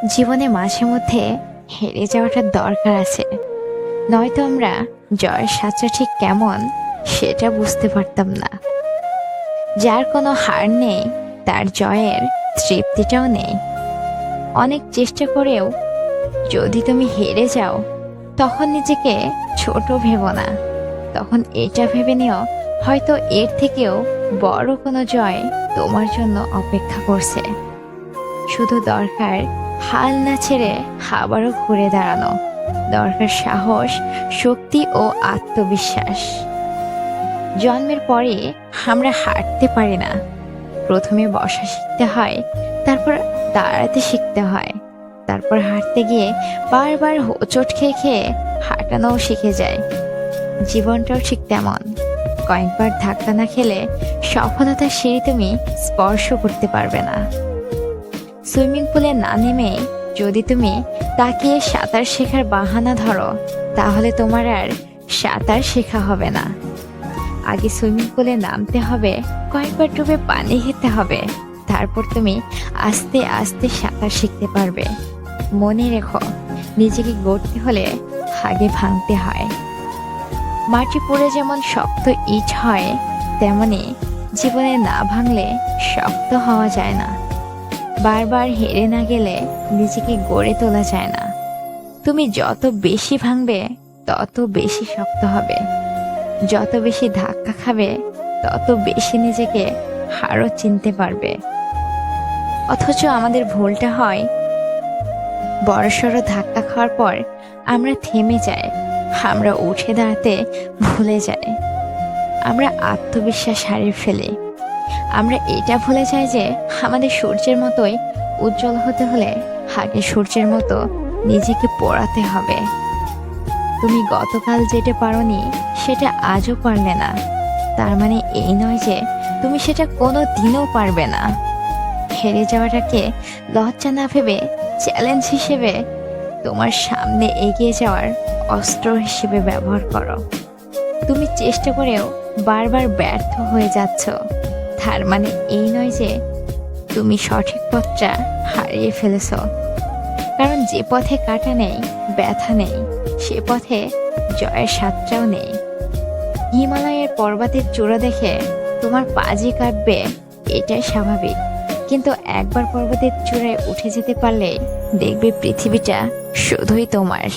জীবনে মাঝে মধ্যে হেরে যাওয়াটা দরকার আছে, নয়তো আমরা জয়ের স্বাদটা ঠিক কেমন সেটা বুঝতে পারতাম না। যার কোনো হার নেই তার জয়ের তৃপ্তিটাও নেই। অনেক চেষ্টা করেও যদি তুমি হেরে যাও, তখন নিজেকে ছোট ভেবো না। তখন এটা ভেবে নিও, হয়তো এর থেকেও বড় কোনো জয় তোমার জন্য অপেক্ষা করছে। শুধু দরকার হাল না ছেড়ে আবারও ঘুরে দাঁড়ানো, দরকার সাহস, শক্তি ও আত্মবিশ্বাস। জন্মের পরে আমরা হাঁটতে পারি না। প্রথমে বসা শিখতে হয়, তারপর দাঁড়াতে শিখতে হয়, তারপর হাঁটতে গিয়ে বারবার হোঁচট খেয়ে খেয়ে হাঁটানোও শিখে যায়। জীবনটাও ঠিক তেমন, কয়েকবার ধাক্কা না খেলে সফলতার সিঁড়ি তুমি স্পর্শ করতে পারবে না। সুইমিং পুলে না নেমে যদি তুমি তাকিয়ে সাঁতার শেখার বাহানা ধরো, তাহলে তোমার আর সাঁতার শেখা হবে না। আগে সুইমিং পুলে নামতে হবে, কয়েকবার ডুবে পানি খেতে হবে, তারপর তুমি আস্তে আস্তে সাঁতার শিখতে পারবে। মনে রেখো, নিজেকে গড়তে হলে আগে ভাঙতে হয়। মাটি পড়ে যেমন শক্ত ইট হয়, তেমনি জীবনে না ভাঙলে শক্ত হওয়া যায় না। বারবার হেরে না গেলে নিজেকে গড়ে তোলা যায় না। তুমি যত বেশি ভাঙবে তত বেশি শক্ত হবে, যত বেশি ধাক্কা খাবে তত বেশি নিজেকে হারও চিনতে পারবে। অথচ আমাদের ভুলটা হয়, বড়সড় ধাক্কা খাওয়ার পর আমরা থেমে যাই, আমরা উঠে দাঁড়াতে ভুলে যাই, আমরা আত্মবিশ্বাস হারিয়ে ফেলি। আমরা এটা ভুলে যাই যে আমাদের সূর্যের মতোই উজ্জ্বল হতে হলে আগে সূর্যের মতো নিজেকে পোড়াতে হবে। তুমি গতকাল যেটা পারোনি সেটা আজও পারলে না, তার মানে এই নয় যে তুমি সেটা কোনো দিনও পারবে না। হেরে যাওয়াটাকে লজ্জা না ভেবে চ্যালেঞ্জ হিসেবে তোমার সামনে এগিয়ে যাওয়ার অস্ত্র হিসেবে ব্যবহার করো। তুমি চেষ্টা করেও বারবার ব্যর্থ হয়ে যাচ্ছ, তার মানে এই নয় যে তুমি সঠিক পথটা হারিয়ে ফেলেছ। কারণ যে পথে কাটা নেই, ব্যথা নেই, সে পথে জয়ের স্বাদটাও নেই। হিমালয়ের পর্বতের চূড়া দেখে তোমার পা যে কাঁপবে, এটাই স্বাভাবিক। কিন্তু একবার পর্বতের চূড়ায় উঠে যেতে পারলে দেখবে পৃথিবীটা শুধুই তোমার।